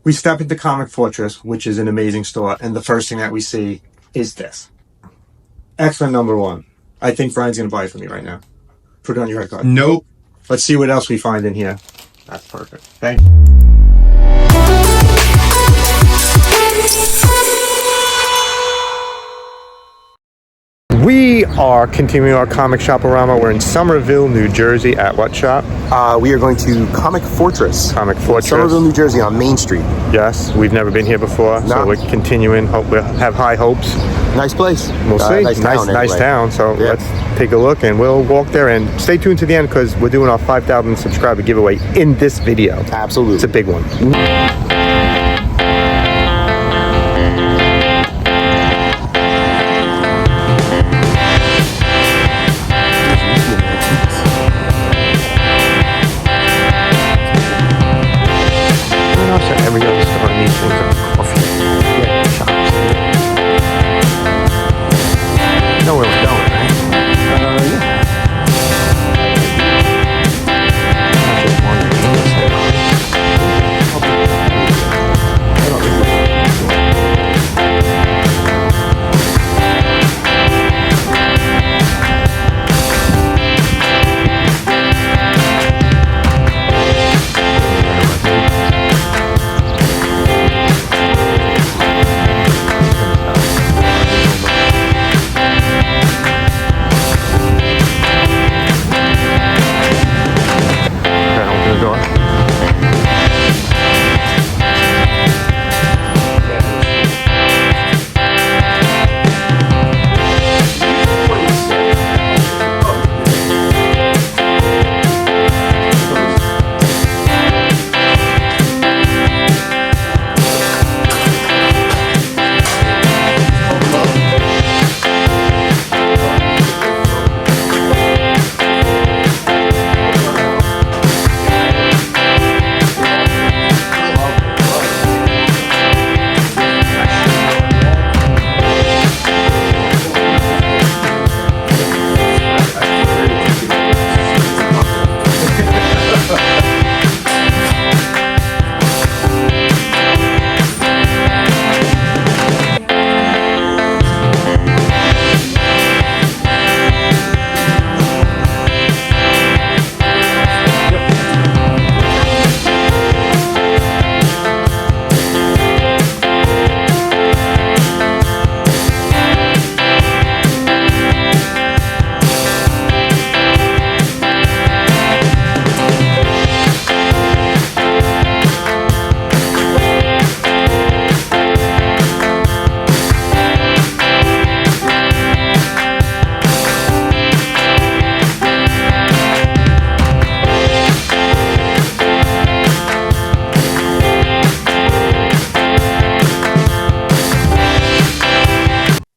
We step into Comic Fortress, which is an amazing store, and the first thing that we see is this. X-Men #1. I think Brian's going to buy it for me right now. Put it on your head card. Nope. Let's see what else we find in here. That's perfect. Thank you. We are continuing our comic shop-a-rama. We're in Somerville, New Jersey. At what shop? We are going to Comic Fortress. Comic Fortress. Somerville, New Jersey on Main Street. Yes, we've never been here before, so we're continuing. Hope we have high hopes. Nice place. We'll see. Nice town. So let's take a look and we'll walk there and stay tuned to the end because we're doing our 5,000 subscriber giveaway in this video. Absolutely. It's a big one. Every other store needs things like coffee. Yeah, shops. You know where we're going, right? Yeah. I'm just wondering what's there.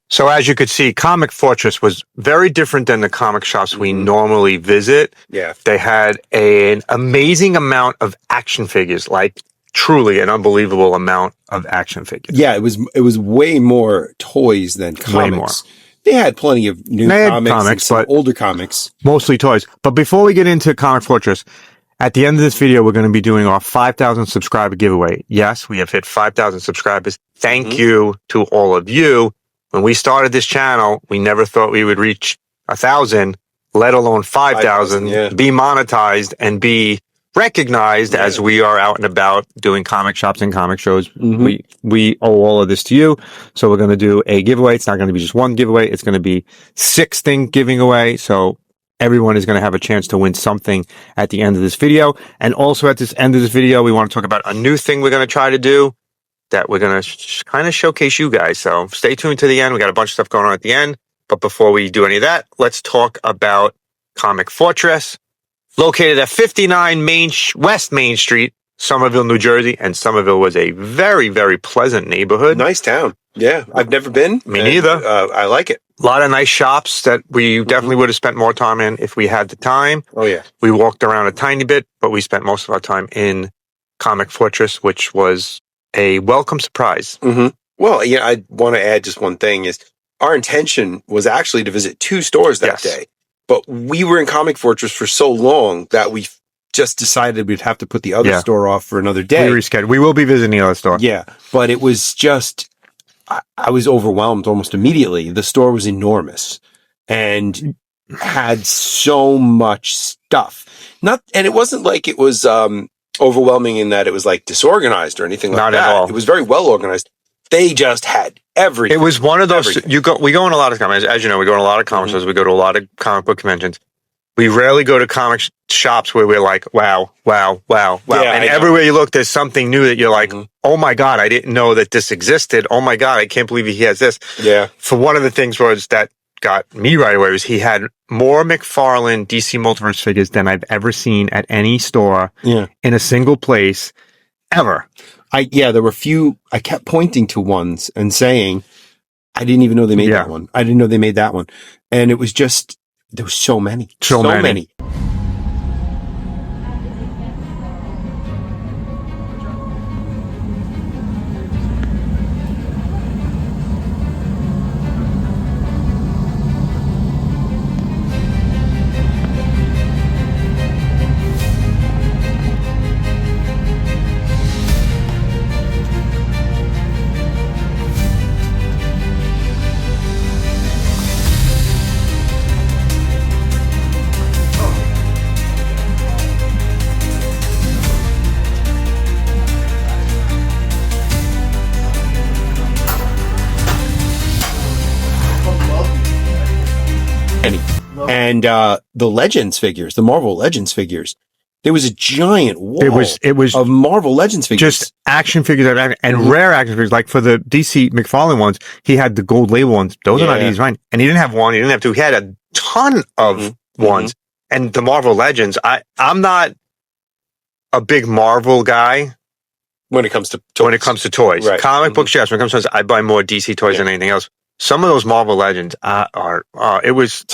So as you could see, Comic Fortress was very different than the comic shops we normally visit. Yeah. They had an amazing amount of action figures, like truly an unbelievable amount of action figures. Yeah, it was way more toys than comics. Way more. They had plenty of new comics and some older comics. Mostly toys. But before we get into Comic Fortress, at the end of this video, we're going to be doing our 5,000 subscriber giveaway. Yes, we have hit 5,000 subscribers. Thank you to all of you. When we started this channel, we never thought we would reach 1,000, let alone 5,000, be monetized and be recognized as we are out and about doing comic shops and comic shows. We owe all of this to you. So we're going to do a giveaway. It's not going to be just one giveaway. It's going to be 6 things giving away. So everyone is going to have a chance to win something at the end of this video. And also at this end of this video, we want to talk about a new thing we're going to try to do that we're going to kind of showcase you guys. So stay tuned to the end. We got a bunch of stuff going on at the end. But before we do any of that, let's talk about Comic Fortress, located at 59 West Main Street, Somerville, New Jersey. And Somerville was a very, very pleasant neighborhood. Nice town. Yeah, I've never been. Me neither. I like it. A lot of nice shops that we definitely would have spent more time in if we had the time. Oh, yeah. We walked around a tiny bit, but we spent most of our time in Comic Fortress, which was a welcome surprise. Well, yeah, I want to add just one thing is our intention was actually to visit 2 stores that day, but we were in Comic Fortress for so long that we just decided we'd have to put the other Yeah. store off for another day. We rescheduled. We will be visiting the other store. Yeah, but it was just, I was overwhelmed almost immediately. The store was enormous and had so much stuff. And it wasn't like it was overwhelming in that it was like disorganized or anything like Not that. at all. It was very well organized. They just had everything. It was one of those. Everything. We go in a lot of comics, as you know. We go in a lot of comic stores. We go to a lot of comic book conventions. We rarely go to comic shops where we're like, wow. Yeah, And everywhere you look, there's something new that you're like, oh my God, I didn't know that this existed. Oh my God, I can't believe he has this. Yeah. For one of the things was that got me right away was he had more McFarlane DC Multiverse figures than I've ever seen at any store in a single place ever. There were a few, I kept pointing to ones and saying, I didn't even know they made that one. I didn't know they made that one. And it was just, there were so many. So many. And the Legends figures, the Marvel Legends figures, there was a giant wall It was of Marvel Legends figures. Just action figures and rare action figures. Like for the DC McFarlane ones, he had the gold label ones. Those are not easy to find. And he didn't have one. He didn't have two. He had a ton of ones. And the Marvel Legends, I'm not a big Marvel guy. When it comes to toys. Right. Comic books, yes. When it comes to toys, I buy more DC toys than anything else. Some of those Marvel Legends some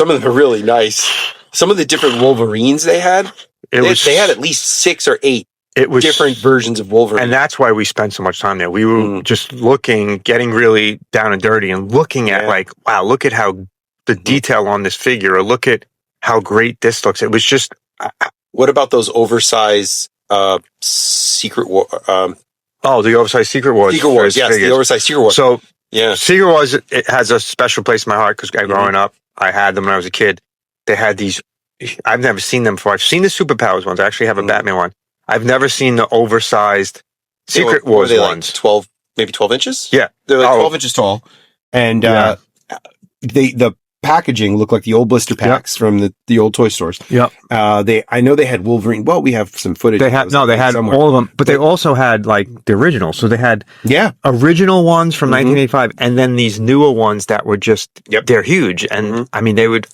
of them are really nice. Some of the different Wolverines they had, they had at least 6 or 8 different versions of Wolverine. And that's why we spent so much time there. We were just getting really down and dirty and looking at like, wow, look at how the detail on this figure, or look at how great this looks. It was just... what about those oversized Secret War... the oversized Secret Wars. Secret Wars, yes, the oversized Secret Wars. So, Secret Wars, it has a special place in my heart because growing up, I had them when I was a kid. They had these, I've never seen them before. I've seen the Superpowers ones. I actually have a Batman one. I've never seen the oversized Secret Wars ones. Like 12 inches? Yeah. They're like 12 inches tall. And the packaging looked like the old blister packs from the old toy stores. Yep. I know they had Wolverine. Well, we have some footage. They had somewhere. All of them, but they also had like the original. So they had original ones from 1985, and then these newer ones that were just they're huge. And I mean, they'd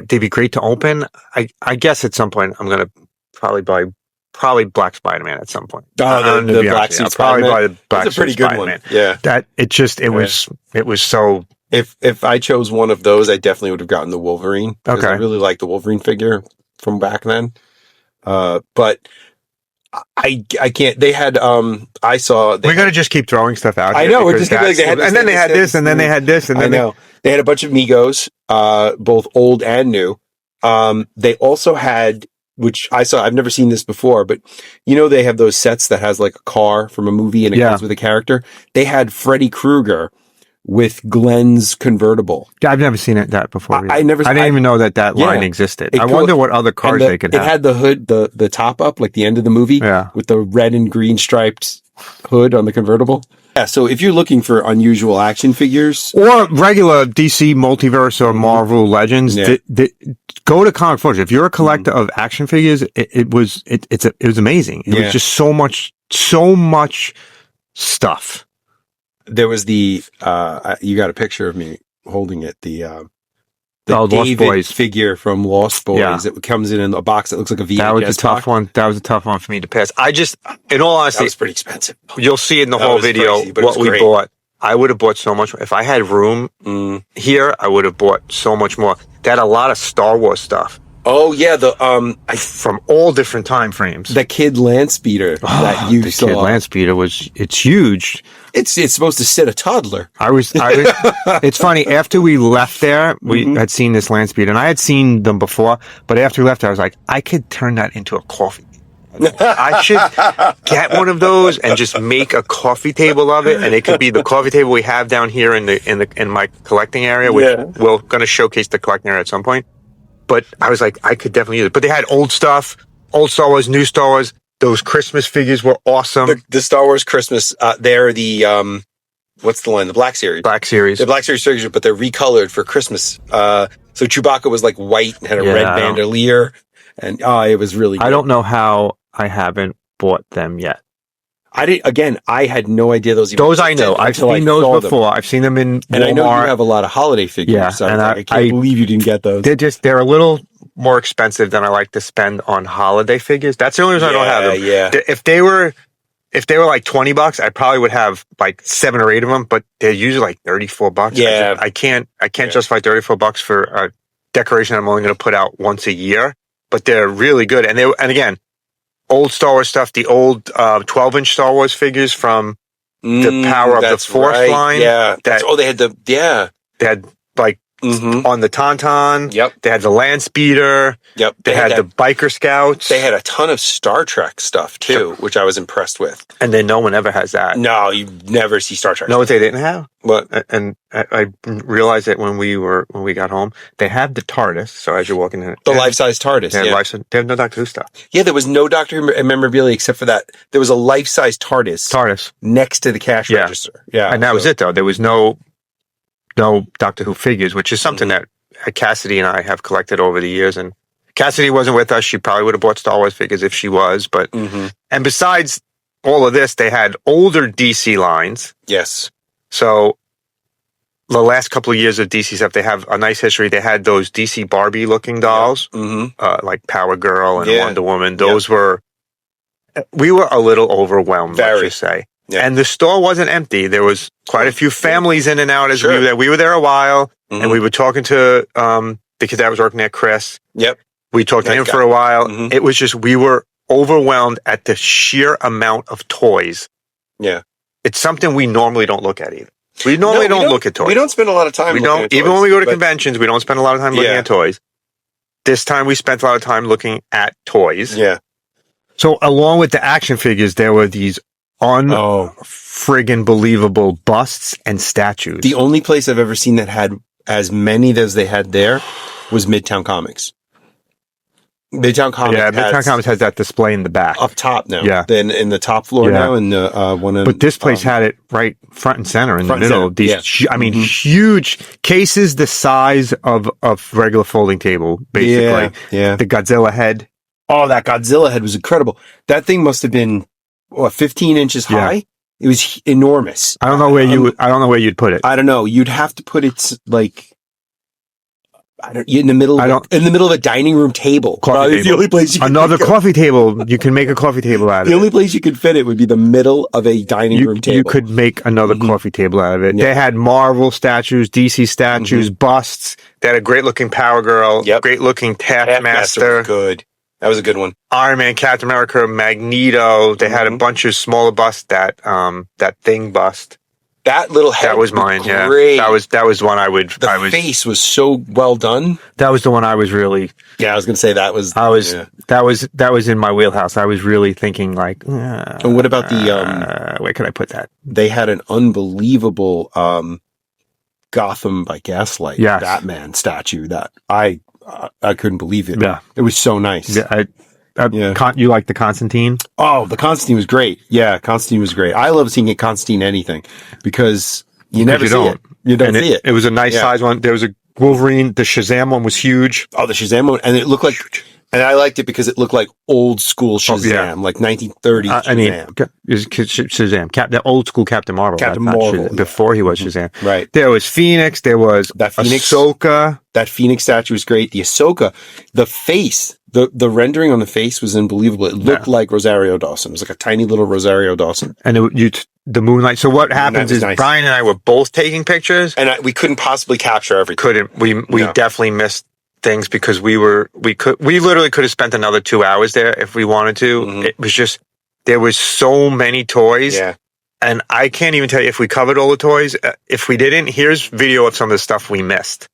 be great to open. I guess at some point I'm gonna probably buy Black Spider-Man at some point. The Black Suit Spider-Man. Probably buy the Black That's a pretty Suit good Spider-Man. one. Yeah. That it was so. If I chose one of those, I definitely would have gotten the Wolverine. Okay. I really like the Wolverine figure from back then. But I can't. They had I saw. We're gonna just keep throwing stuff out. I know. We're just gonna be like, they had this, and then they had this, and then they had this, and then I know they had a bunch of Migos, both old and new. They also had, which I saw. I've never seen this before, but they have those sets that has like a car from a movie and it comes with a character. They had Freddy Krueger with Glenn's convertible. I've never seen that before. I didn't even know that line existed. I wonder what other cars they could have. It had the hood, the top up, like the end of the movie, with the red and green striped hood on the convertible. Yeah, so if you're looking for unusual action figures or regular DC Multiverse or Marvel Legends, go to Comic Forge. If you're a collector of action figures, it was amazing. It was just so much stuff. There was you got a picture of me holding it. The Lost David Boys figure from Lost Boys. It comes in a box that looks like a VHS. That was a tough one. That was a tough one for me to pass. In all honesty, that was pretty expensive. You'll see in the whole video what we bought. I would have bought so much. If I had room here, I would have bought so much more. They had a lot of Star Wars stuff. Oh yeah, from all different time frames. the kid land speeder that you saw. The kid land speeder it's huge. It's supposed to sit a toddler. I was it's funny, after we left there, we had seen this land speeder, and I had seen them before, but after we left there, I was like, I could turn that into a coffee. I should get one of those and just make a coffee table of it, and it could be the coffee table we have down here in my collecting area, which we're going to showcase the collecting area at some point. But I was like, I could definitely use it. But they had old stuff, old Star Wars, new Star Wars. Those Christmas figures were awesome. The Star Wars Christmas, they're the what's the line? The Black Series. Black Series. The Black Series figures, but they're recolored for Christmas. So Chewbacca was like white and had a red bandolier, and it was really good. I don't know how I haven't bought them yet. I had no idea those. Those I know. I've seen those before. I've seen them in Walmart. And I know you have a lot of holiday figures. Yeah, so and I can't believe you didn't get those. They're a little more expensive than I like to spend on holiday figures. That's the only reason I don't have them. Yeah. If they were like $20, I probably would have like 7 or 8 of them, but they're usually like $34. Yeah. I can't justify $34 for a decoration I'm only going to put out once a year, but they're really good. And again, old Star Wars stuff, the old 12-inch Star Wars figures from the Power of the Force line. Yeah. They had like on the Tauntaun. Yep. They had the land speeder. Yep. They had the biker scouts. They had a ton of Star Trek stuff too, which I was impressed with. And then no one ever has that. No, you never see Star Trek. No, what they didn't have? What? And I realized that when we got home, they had the TARDIS. So as you're walking in, the life-size TARDIS. They have no Doctor Who stuff. Yeah, there was no Doctor Who memorabilia except for that. There was a life-size TARDIS next to the cash register. Yeah, and that was it though. There was no Doctor Who figures, which is something that Cassidy and I have collected over the years. And Cassidy wasn't with us. She probably would have bought Star Wars figures if she was. But and besides all of this, they had older DC lines. Yes. So the last couple of years of DC stuff, they have a nice history. They had those DC Barbie looking dolls, like Power Girl and Wonder Woman. Those we were a little overwhelmed, let's just say. Yeah. And the store wasn't empty. There was quite a few families in and out as we were there. We were there a while, and we were talking to the kid that was working there, Chris. Yep. We talked to him for a while. It was just, we were overwhelmed at the sheer amount of toys. Yeah. It's something we normally don't look at either. We normally don't look at toys. We don't spend a lot of time looking at toys. Even when we go to conventions, we don't spend a lot of time looking at toys. This time we spent a lot of time looking at toys. Yeah. So along with the action figures, there were these friggin' believable busts and statues. The only place I've ever seen that had as many as they had there was Midtown Comics. Midtown Comics has that display in the back. Up top now. Yeah. Then in the top floor now, and but this place had it right front and center in the middle of these, huge cases the size of a regular folding table, basically. Yeah. The Godzilla head. Oh, that Godzilla head was incredible. That thing must have been 15 inches high. It was enormous. I don't know where you'd put it. I don't know. You'd have to put it like in the middle of a dining room table. It's the only place you can coffee table. You can make a coffee table out of it. The only place you could fit it would be the middle of a dining room table. You could make another coffee table out of it. Yeah. They had Marvel statues, DC statues, busts. They had a great looking Power Girl, great looking Taskmaster. Good. That was a good one. Iron Man, Captain America, Magneto. They had a bunch of smaller busts. That Thing bust. That little head. That was mine. Great. Yeah, that was one I would. The face was so well done. That was the one I was really. Yeah, I was gonna say that was. That was in my wheelhouse. I was really thinking like. And what about the? Where could I put that? They had an unbelievable Gotham by Gaslight Batman statue that I couldn't believe it. Yeah, it was so nice. Yeah, you like the Constantine? Oh, the Constantine was great. Yeah, Constantine was great. I love seeing a Constantine anything because you never see it. You don't see it. It was a nice size one. There was a Wolverine. The Shazam one was huge. Oh, the Shazam one, and it looked like, and I liked it because it looked like old school Shazam, like 1930s Shazam. I mean, Shazam, the old school Captain Marvel. Captain Marvel, before he was Shazam. Right. There was Phoenix. There was that Phoenix. Ahsoka. That Phoenix statue was great. The Ahsoka, the face. The rendering on the face was unbelievable. It looked like Rosario Dawson. It was like a tiny little Rosario Dawson. And the moonlight. So what happens is Brian and I were both taking pictures. And we couldn't possibly capture everything. We definitely missed things because we literally could have spent another 2 hours there if we wanted to. It was just, there was so many toys. Yeah. And I can't even tell you if we covered all the toys. If we didn't, here's video of some of the stuff we missed.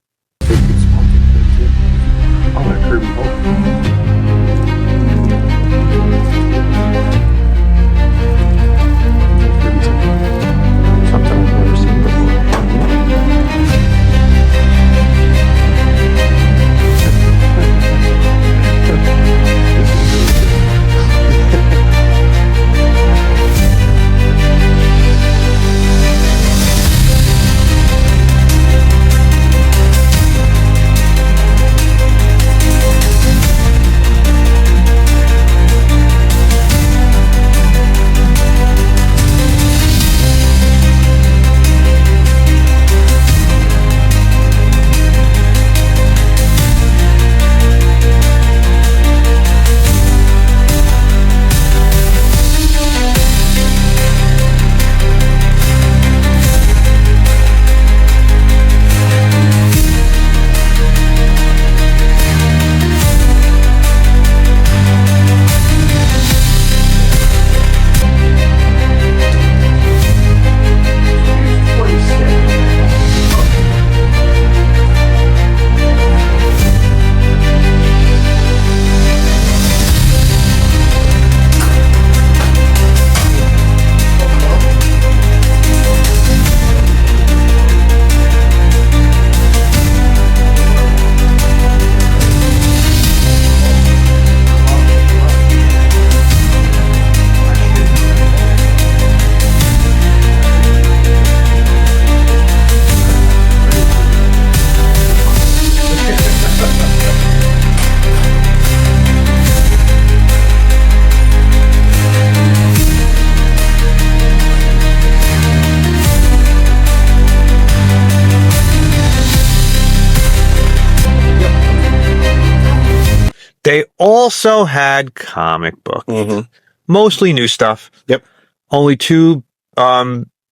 They also had comic books, mostly new stuff. Yep. Only 2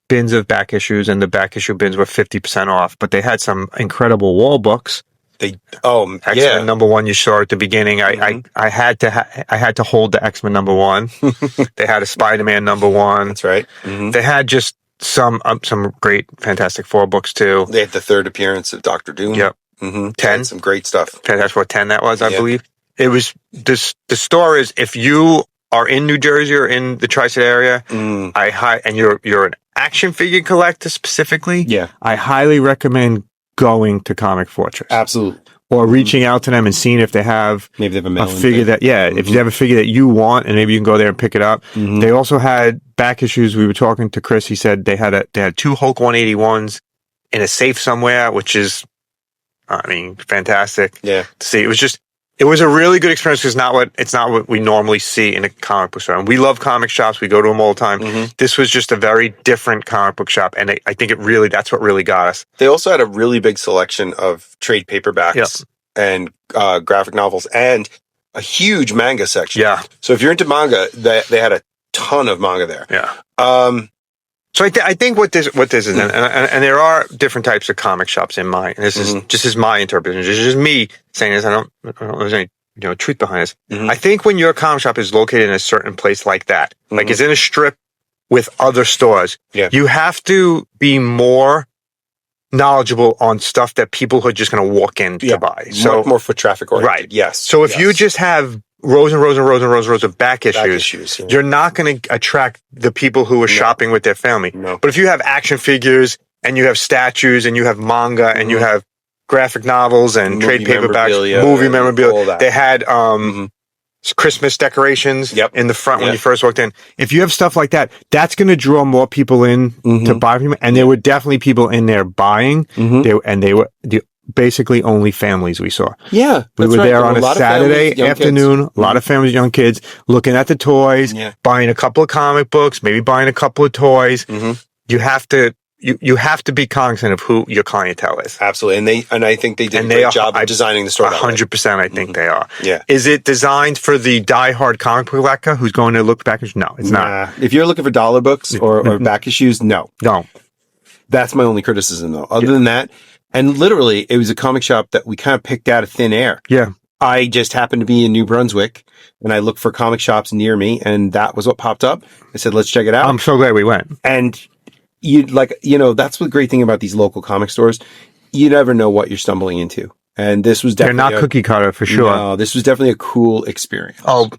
bins of back issues, and the back issue bins were 50% off. But they had some incredible wall books. X-Men #1 you saw at the beginning. I had to hold the X-Men #1. They had a Spider-Man #1. That's right. They had just some great Fantastic Four books too. They had the 3rd appearance of Doctor Doom. Yep. 10. Some great stuff. Fantastic Four 10 that was, I believe. It was this. The store is, if you are in New Jersey or in the Tri-State area, and you're an action figure collector specifically, I highly recommend going to Comic Fortress. Absolutely. Or reaching out to them and seeing if they have maybe they have a figure that if you have a figure that you want, and maybe you can go there and pick it up. They also had back issues. We were talking to Chris. He said they had 2 Hulk 181s in a safe somewhere, which is, I mean, fantastic. Yeah. To see. It was a really good experience because it's not what we normally see in a comic book store. And we love comic shops. We go to them all the time. This was just a very different comic book shop. And I think that's what really got us. They also had a really big selection of trade paperbacks and graphic novels and a huge manga section. Yeah. So if you're into manga, they had a ton of manga there. Yeah. So I think what this is, and there are different types of comic shops in mine. And this is just my interpretation. This is just me saying this. I don't know if there's any truth behind this. I think when your comic shop is located in a certain place like that, like it's in a strip with other stores, you have to be more knowledgeable on stuff that people are just going to walk in to buy. So more foot traffic oriented. Right. Yes. So if you just have rows and rows and rows and rows of back issues, you're not going to attract the people who are shopping with their family. No. But if you have action figures and you have statues and you have manga and you have graphic novels and trade paperbacks, movie memorabilia, they had Christmas decorations in the front when you first walked in. If you have stuff like that, that's going to draw more people in to buy from you. And there were definitely people in there buying. They were basically only families we saw. Yeah. We were there on a Saturday afternoon, a lot of families, young kids, looking at the toys, buying a couple of comic books, maybe buying a couple of toys. You have to you have to be cognizant of who your clientele is. Absolutely. And I think they did a great job of designing the store. 100% I think they are. Yeah. Is it designed for the diehard comic book collector who's going to look back? No, it's not. If you're looking for dollar books or back issues, no. No. That's my only criticism though. Other than that, And literally, it was a comic shop that we kind of picked out of thin air. Yeah. I just happened to be in New Brunswick, and I looked for comic shops near me, and that was what popped up. I said, let's check it out. I'm so glad we went. And that's the great thing about these local comic stores. You never know what you're stumbling into. And this was definitely... They're not cookie cutter for sure. No, this was definitely a cool experience. Oh,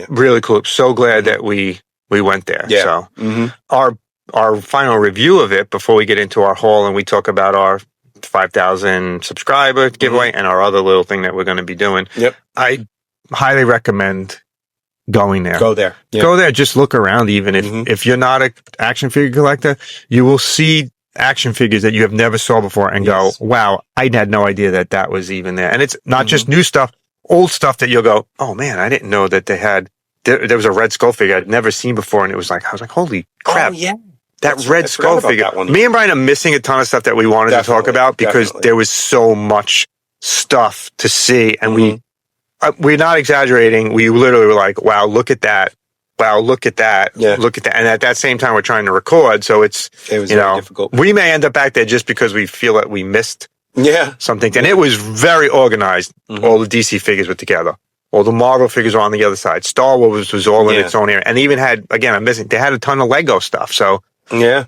really cool. So glad that we went there. Yeah. So our final review of it before we get into our haul and we talk about our 5,000 subscriber giveaway and our other little thing that we're going to be doing. Yep. I highly recommend going there. Go there. Yep. Go there. Just look around. Even if you're not an action figure collector, you will see action figures that you have never saw before and go, wow, I had no idea that was even there. And it's not just new stuff, old stuff that you'll go, oh man, I didn't know that they had, there was a Red Skull figure I'd never seen before. And I was like, holy crap. Oh, yeah. That Red Skull figure. Me and Brian are missing a ton of stuff that we wanted to talk about because there was so much stuff to see. And we're not exaggerating. We literally were like, wow, look at that. Wow, look at that. Yeah. Look at that. And at that same time, we're trying to record. So it was very difficult. We may end up back there just because we feel that we missed something. And it was very organized. All the DC figures were together. All the Marvel figures were on the other side. Star Wars was all in its own area. And even had, again, they had a ton of Lego stuff. So there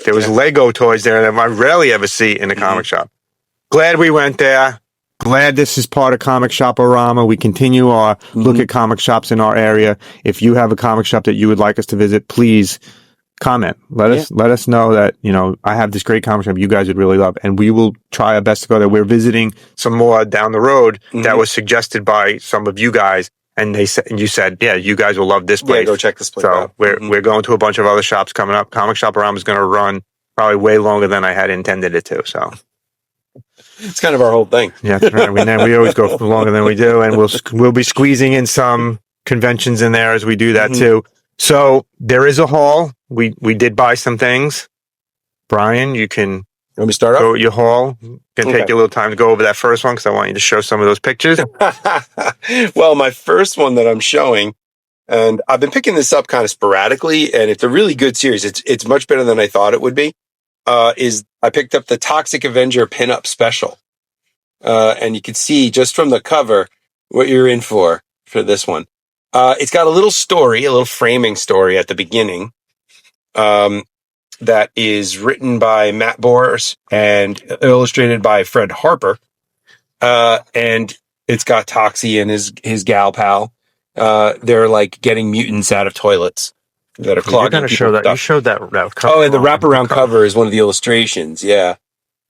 was Lego toys there that I rarely ever see in a comic shop. Glad we went there. Glad this is part of Comic Shop-orama. We continue our look at comic shops in our area. If you have a comic shop that you would like us to visit, please comment. Let us know that, I have this great comic shop you guys would really love, and we will try our best to go there. We're visiting some more down the road that was suggested by some of you guys, and you said, yeah, you guys will love this place. Yeah, go check this place out. So we're going to a bunch of other shops coming up. Comic Shop-orama is going to run probably way longer than I had intended it to, so... It's kind of our whole thing. Yeah, right. We always go for longer than we do, and we'll be squeezing in some conventions in there as we do that too. So there is a haul. We did buy some things. Brian, you can let me start go off with your haul. Can take you a little time to go over that first one because I want you to show some of those pictures. Well, my first one that I'm showing, and I've been picking this up kind of sporadically, and it's a really good series. It's much better than I thought it would be. Is I picked up the Toxic Avenger pinup special. And you can see just from the cover what you're in for this one. It's got a little story, a little framing story at the beginning, that is written by Matt Bors and illustrated by Fred Harper. And it's got Toxie and his gal pal. They're like getting mutants out of toilets that are clogging. You showed that cover. Oh, and the wraparound cover is one of the illustrations. Yeah.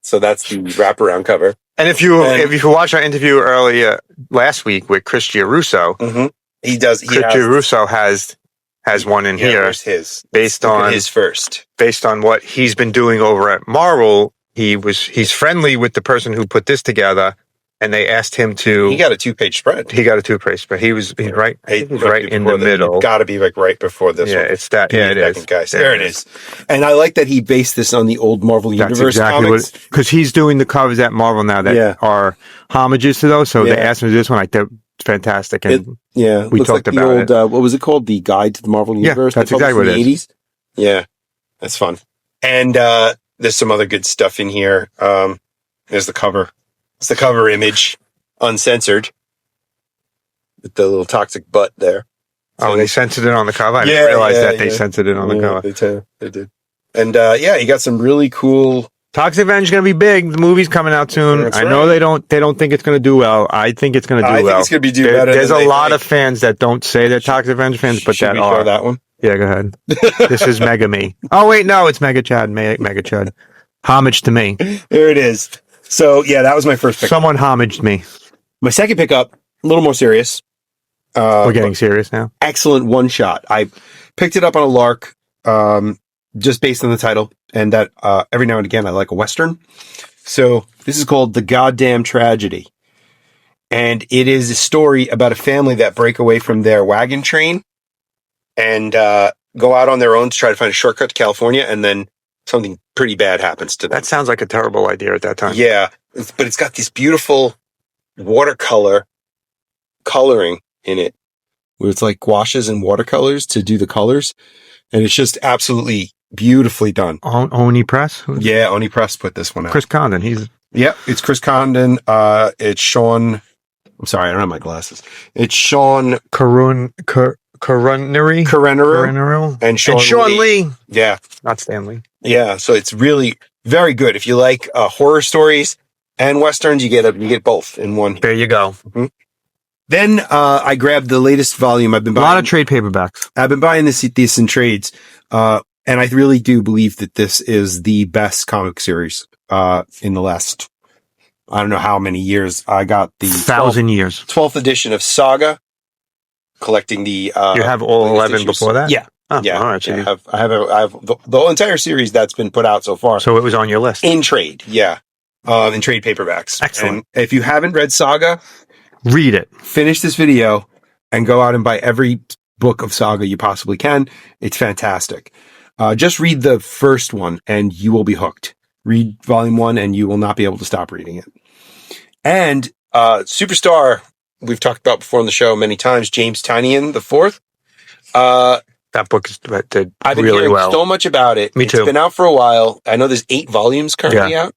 So that's the wraparound cover. And if you watch our interview earlier last week with Chris Giarusso, he does. Chris Giarusso has one in here. Where's his? Based on his first. Based on what he's been doing over at Marvel, he's friendly with the person who put this together, and they asked him to. He got a 2-page spread. He got a 2-page spread. He's right in the middle. Got to be like right before this. Yeah, one. it's that. Yeah, it is. Guys, there it is. And I like that he based this on the old Marvel Universe comics because he's doing the covers at Marvel now that are homages to those. So they asked him to do this one. Like they're fantastic. And we talked about it. What was it called? The Guide to the Marvel Universe. Yeah, that's exactly what it is. 80s. Yeah, that's fun. And there's some other good stuff in here. There's the cover. It's the cover image, uncensored, with the little toxic butt there. Oh, they censored it on the cover? I didn't realize that they censored it on the cover. They did. And you got some really cool... Toxic Avenger is going to be big. The movie's coming out soon. I know they don't think it's going to do well. I think it's going to do well. I think it's going to do better. There's a lot of fans that don't say they're Toxic Avenger fans, but that are. Show that one? Yeah, go ahead. This is Mega Me. Oh, wait, no, it's Mega Chad. Mega Chad. Homage to me. There it is. So, yeah, that was my first pickup. Someone homaged me. My second pickup, a little more serious. We're getting serious now. Excellent one-shot. I picked it up on a lark, just based on the title, and that every now and again I like a Western. So this is called The Goddamn Tragedy. And it is a story about a family that break away from their wagon train and go out on their own to try to find a shortcut to California, and then something pretty bad happens to them. That sounds like a terrible idea at that time. Yeah, but it's got this beautiful watercolor coloring in it, where it's like gouaches and watercolors to do the colors, and it's just absolutely beautifully done. Oni Press? Yeah, Oni Press put this one out. Chris Condon, he's Yep, it's Chris Condon. It's Sean. I'm sorry, I don't have my glasses. It's Sean Caruneru. and Sean Lee. Yeah, Not Stanley. yeah. So it's really very good. If you like horror stories and westerns, you get both in one. There you go. Mm-hmm. Then I grabbed the latest volume. I've been buying a lot of trade paperbacks. I've been buying this in trades, and I really do believe that this is the best comic series in the last, I don't know how many years. I got the 1,000 years 12th edition of Saga, collecting the. You have all 11 before that? Yeah. Oh, yeah, all right, yeah. I have the whole entire series that's been put out so far. So it was on your list in trade, yeah, in trade paperbacks. Excellent. And if you haven't read Saga, read it. Finish this video and go out and buy every book of Saga you possibly can. It's fantastic. Just read the first one and you will be hooked. Read volume 1 and you will not be able to stop reading it. And Superstar, we've talked about before on the show many times, James Tynion IV. That book did I've been really hearing well. so much about it. Me too. It's been out for a while. I know there's 8 volumes currently out.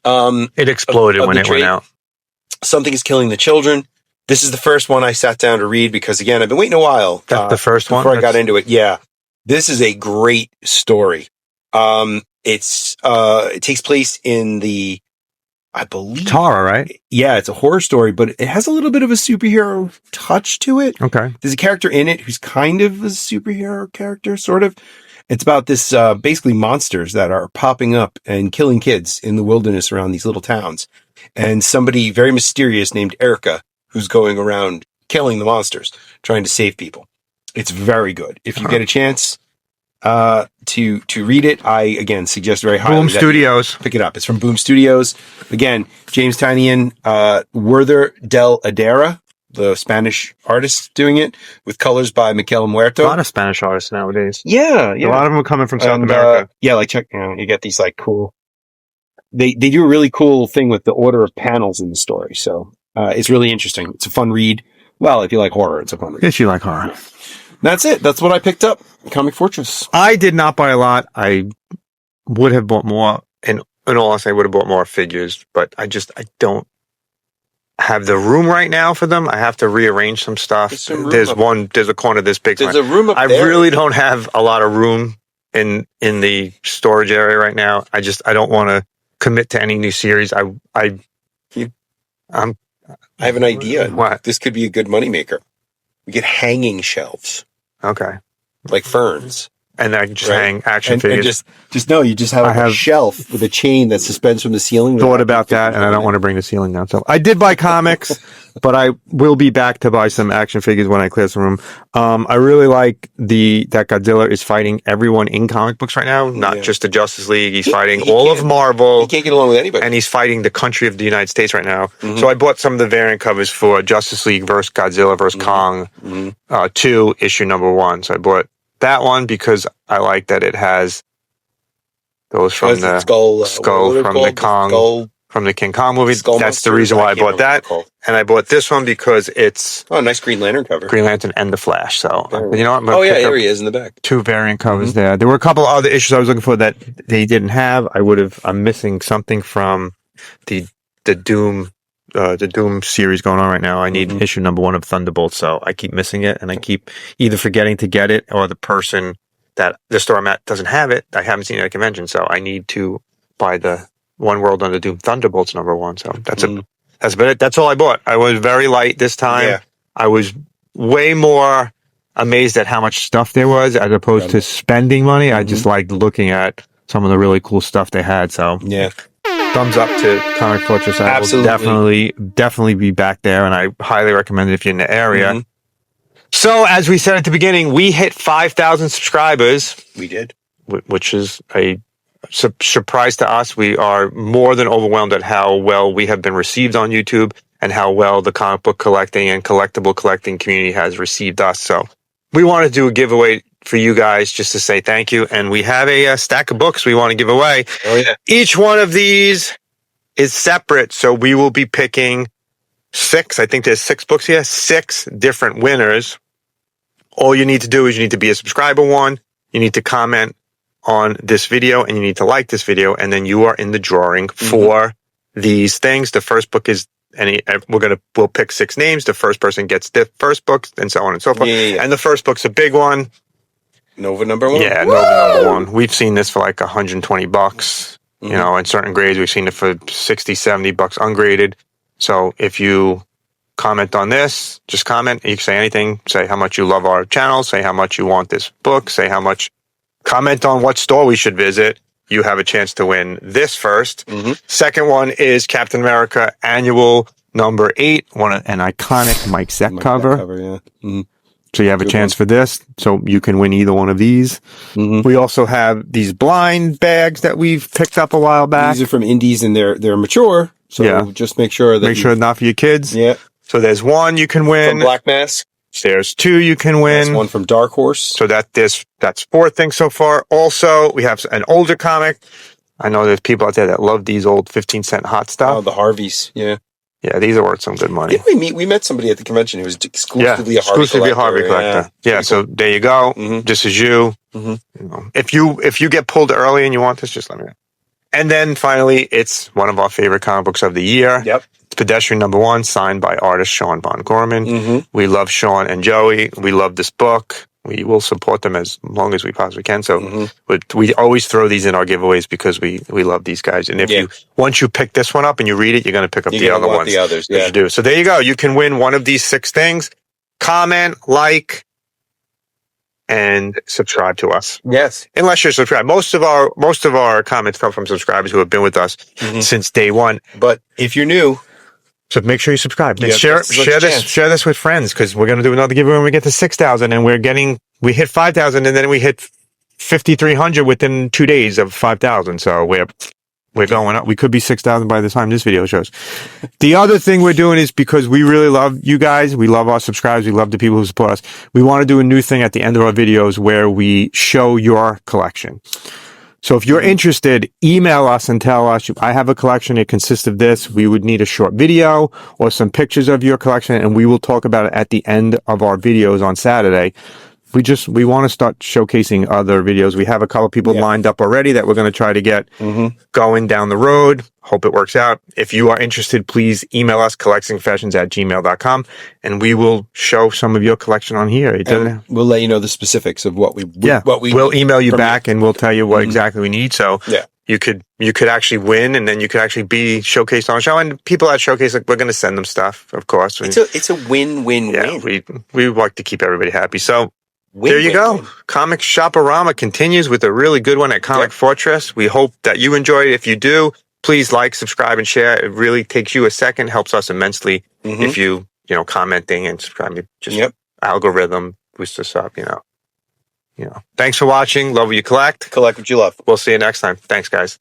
It exploded when it went out. Something is Killing the Children. This is the first one I sat down to read because, again, I've been waiting a while. That's the first one? Before I got into it. Yeah. This is a great story. It takes place in the, I believe. Tara, right? Yeah, it's a horror story, but it has a little bit of a superhero touch to it. Okay. There's a character in it who's kind of a superhero character, sort of. It's about this, basically monsters that are popping up and killing kids in the wilderness around these little towns. And somebody very mysterious named Erica, who's going around killing the monsters, trying to save people. It's very good. If you get a chance to read it, I again suggest very highly. Boom Studios. Pick it up. It's from Boom Studios. Again, James Tynion, Werther del Adera, the Spanish artist doing it, with colors by Miquel Muerto. A lot of Spanish artists nowadays. Yeah, yeah. A lot of them are coming from South America. Yeah, like check. You get these like cool. They do a really cool thing with the order of panels in the story. So it's really interesting. It's a fun read. Well, if you like horror, it's a fun read. Yes, you like horror. That's it. That's what I picked up. Comic Fortress. I did not buy a lot. I would have bought more. In all honesty, I would have bought more figures, but I don't have the room right now for them. I have to rearrange some stuff. There's a corner this big. There's a room up there. I really don't have a lot of room in the storage area right now. I don't want to commit to any new series. I have an idea. What? This could be a good moneymaker. We get hanging shelves. Okay. Like ferns. And I can just hang action figures. And you just have a shelf with a chain that suspends from the ceiling. Thought about that, and I don't want to bring the ceiling down. So I did buy comics, but I will be back to buy some action figures when I clear some room. I really like that Godzilla is fighting everyone in comic books right now, not just the Justice League. He's fighting all of Marvel. He can't get along with anybody. And he's fighting the country of the United States right now. Mm-hmm. So I bought some of the variant covers for Justice League versus Godzilla versus Kong 2, issue number 1. So I bought that one because I like that it has those from the skull from the Kong from the King Kong movie. That's the reason why I bought that. And I bought this one because it's nice Green Lantern cover. Green Lantern and the Flash. So you know what? Here he is in the back. 2 variant covers there. There were a couple other issues I was looking for that they didn't have. I'm missing something from the Doom series going on right now. I need issue number 1 of Thunderbolt, so I keep missing it, and I keep either forgetting to get it, or the person that the store I'm at doesn't have it. I haven't seen it at a convention, so I need to buy the One World Under Doom Thunderbolts number 1. So that's about it. That's all I bought. I was very light this time. Yeah. I was way more amazed at how much stuff there was as opposed to spending money. I just liked looking at some of the really cool stuff they had. So yeah. Thumbs up to Comic Fortress. I will definitely be back there, and I highly recommend it if you're in the area. So, as we said at the beginning, we hit 5,000 subscribers. We did. Which is a surprise to us. We are more than overwhelmed at how well we have been received on YouTube and how well the comic book collecting and collectible collecting community has received us. So, we want to do a giveaway for you guys just to say thank you. And we have a stack of books we want to give away. Oh, yeah. Each one of these is separate. So we will be picking 6. I think there's 6 books here, 6 different winners. All you need to do is you need to be a subscriber 1. You need to comment on this video and you need to like this video. And then you are in the drawing for these things. The first book is we'll pick 6 names. The first person gets the first book, and so on and so forth. Yeah. And the first book's a big one. Nova number 1. Yeah, Nova number 1. We've seen this for like $120. You know, in certain grades, we've seen it for $60, $70 ungraded. So if you comment on this, just comment. You can say anything. Say how much you love our channel. Say how much you want this book. Say how much. Comment on what store we should visit. You have a chance to win this first. Second one is Captain America Annual number 8, an iconic Mike Zeck cover. Yeah. So you have a chance for this. So you can win either one of these. We also have these blind bags that we've picked up a while back. These are from indies and they're mature. So just make sure that not for your kids. Yeah. So there's 1 you can win. From Black Mask. There's 2 you can win. There's 1 from Dark Horse. So that's 4 things so far. Also, we have an older comic. I know there's people out there that love these old 15-cent hot stuff. Oh, the Harveys. Yeah. Yeah, these are worth some good money. Didn't we met somebody at the convention who was exclusively a Harvey collector. Yeah, so there you go. This is you. You know, if you get pulled early and you want this, just let me know. And then finally, it's one of our favorite comic books of the year. Yep. It's Pedestrian number 1, signed by artist Sean Von Gorman. We love Sean and Joey. We love this book. We will support them as long as we possibly can. So we always throw these in our giveaways because we love these guys. And once you pick this one up and you read it, you're going to pick up the other ones. The others, You do. So there you go. You can win one of these 6 things. Comment, like, and subscribe to us. Yes. Unless you're subscribed. Most of our comments come from subscribers who have been with us since day 1. But if you're new, so make sure you subscribe. Share this with friends, because we're going to do another giveaway when we get to 6,000, and we hit 5,000, and then we hit 5,300 within 2 days of 5,000. So we're going up. We could be 6,000 by the time this video shows. The other thing we're doing is, because we really love you guys, we love our subscribers, we love the people who support us. We want to do a new thing at the end of our videos where we show your collection. So if you're interested, email us and tell us, I have a collection. It consists of this. We would need a short video or some pictures of your collection, and we will talk about it at the end of our videos on Saturday. We want to start showcasing other videos. We have a couple of people lined up already that we're going to try to get going down the road. Hope it works out. If you are interested, please email us, collectingconfessions@gmail.com, and we will show some of your collection on here. We'll let you know the specifics of what we we'll email you back, and we'll tell you what exactly we need. So you could actually win, and then you could actually be showcased on a show. And people at Showcase, we're going to send them stuff, of course. It's a win-win-win. We like to keep everybody happy. So there you go. Comic Shop-A-Rama continues with a really good one at Comic Fortress. We hope that you enjoyed it. If you do, please like, subscribe, and share. It really takes you a second, helps us immensely if you commenting and subscribing. Just algorithm boosts us up, you know. Thanks for watching. Love what you collect. Collect what you love. We'll see you next time. Thanks, guys.